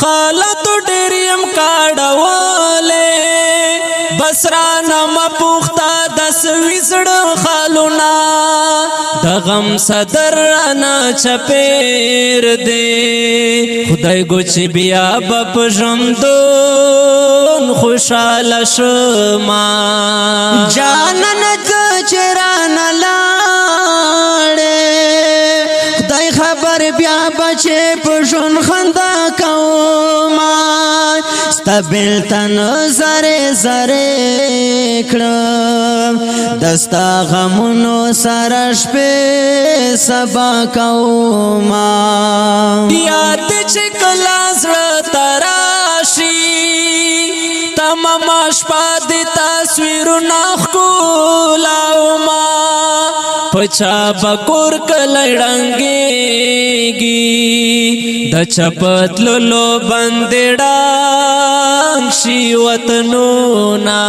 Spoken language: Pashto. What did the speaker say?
خالت ډیریم کاډولې بسرانا مپوختا دس وزړ خالونا د غم صدر رانا چپیر دے خدای گوچ بیا بپ ژوندون خوشحال شما جانان چران لاړې خدای خبر بیا بچې په ژوند خندا کوما ستبل تن زره زره کړم دستا غمونو سره شپې سبا کوما یاد چې کله زړه تراشي تمام شپه د تصویرونه ښکلاوما پچا بکور کله ړنګېږي د چپتلو بندې ډنګ شي وطنونه